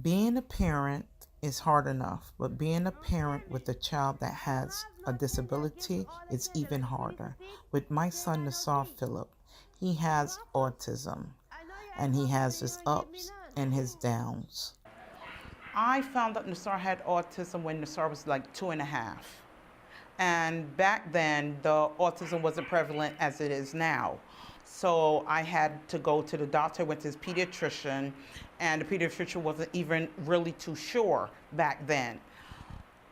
Being a parent is hard enough, but being a parent with a child that has a disability is even harder. With my son, Nassar Phillip, he has autism and he has his ups and his downs. I found out Nassar had autism when Nassar was like 2.5. And back then, the autism wasn't prevalent as it is now. So I had to go to the doctor, went to his pediatrician, and the pediatrician wasn't even really too sure back then.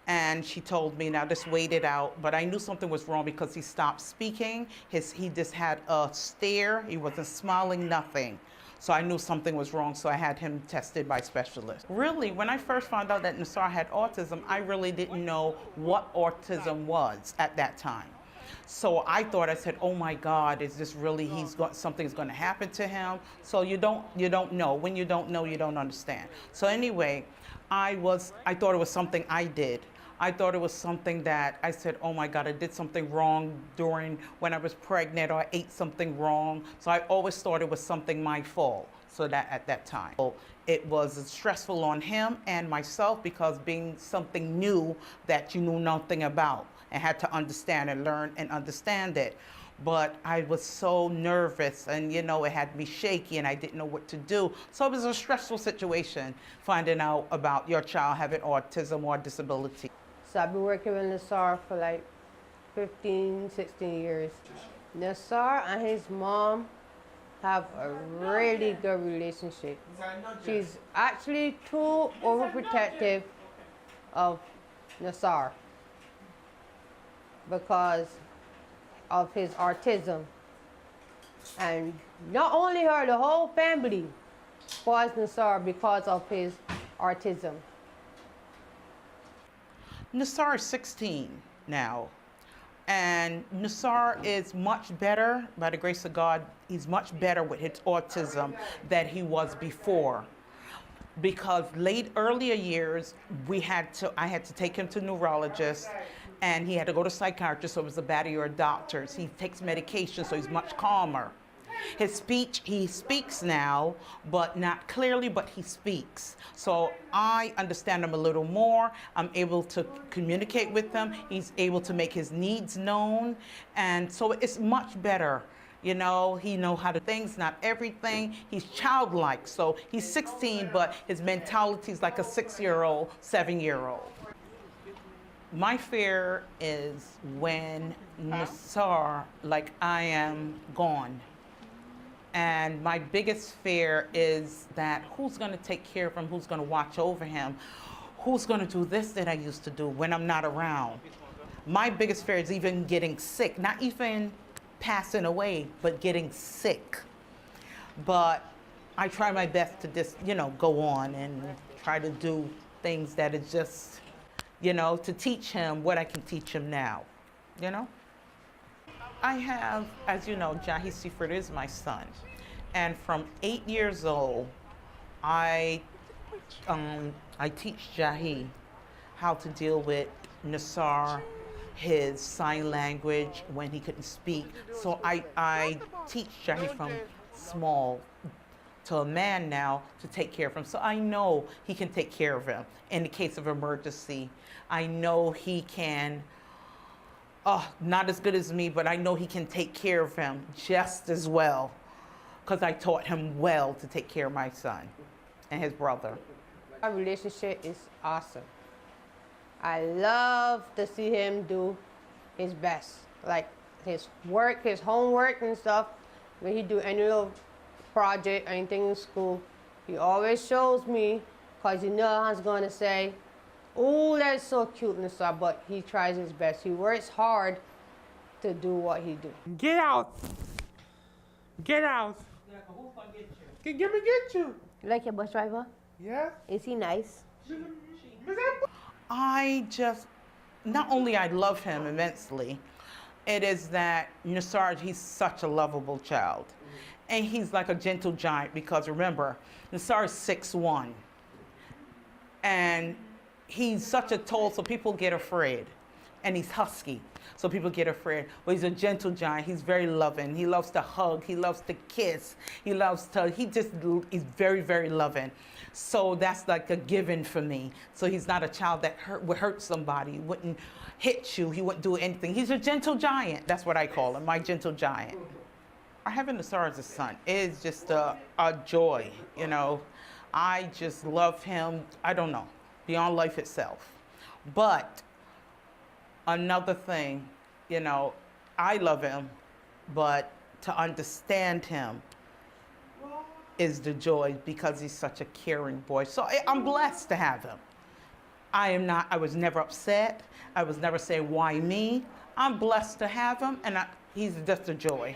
And she told me, now just wait it out. But I knew something was wrong because he stopped speaking. He just had a stare. He wasn't smiling, nothing. So I knew something was wrong, so I had him tested by specialists. Really, when I first found out that Nassar had autism, I really didn't know what autism was at that time. So I thought, I said, oh my God, is this really, something's gonna happen to him? So you don't know. When you don't know, you don't understand. So anyway, I thought it was something I did. I thought it was something that I said, oh my God, I did something wrong when I was pregnant, or I ate something wrong. So I always thought it was something my fault. So that at that time, it was stressful on him and myself because being something new that you knew nothing about and had to understand and learn and understand it. But I was so nervous and it had me shaky and I didn't know what to do. So it was a stressful situation finding out about your child having autism or disability. So I've been working with Nassar for like 15, 16 years. Nassar and his mom have a really good relationship. She's actually too overprotective of Nassar because of his autism. And not only her, the whole family spoils Nassar because of his autism. Nassar is 16 now, and Nassar is much better, by the grace of God, he's much better with his autism than he was before. Because earlier years, I had to take him to neurologists, and he had to go to psychiatrist, so it was a battery of doctors. He takes medication, so he's much calmer. His speech, he speaks now, but not clearly, but he speaks. So I understand him a little more. I'm able to communicate with him. He's able to make his needs known. And so it's much better. He knows how to things, not everything. He's childlike. So he's 16, but his mentality is like a 6-year-old, 7-year-old. My fear is when Nassar, like I am gone. And my biggest fear is that who's going to take care of him, who's going to watch over him, who's going to do this that I used to do when I'm not around. My biggest fear is even getting sick, not even passing away, but getting sick. But I try my best to just, go on and try to do things that is just, to teach him what I can teach him now, I have, as you know, Jahi Seifert is my son. And from 8 years old, I teach Jahi how to deal with Nassar, his sign language when he couldn't speak. So I teach Jahi from small to a man now to take care of him. So I know he can take care of him in the case of emergency. I know he can. Not as good as me, but I know he can take care of him just as well because I taught him well to take care of my son and his brother. Our relationship is awesome. I love to see him do his best, like his work, his homework and stuff. When he do any little project, anything in school, he always shows me because I was going to say, oh, that's so cute, Nassar, but he tries his best. He works hard to do what he do. Get out. Get out. Get you. You like your bus driver? Yeah. Is he nice? Not only I love him immensely, it is that Nassar, he's such a lovable child. And he's like a gentle giant because remember, Nassar is 6'1". And he's such a tall, so people get afraid. and he's husky. So people get afraid. Well, he's a gentle giant. He's very loving. He loves to hug. He loves to kiss. He he's very, very loving. So that's like a given for me. So he's not a child that would hurt somebody. He wouldn't hit you. He wouldn't do anything. He's a gentle giant. That's what I call him, my gentle giant. Having Nassar as a son is just a joy, you know. I just love him, I don't know, beyond life itself. But another thing, you know, I love him, but to understand him is the joy because he's such a caring boy. So I'm blessed to have him. I was never upset. I was never saying, why me? I'm blessed to have him, and he's just a joy.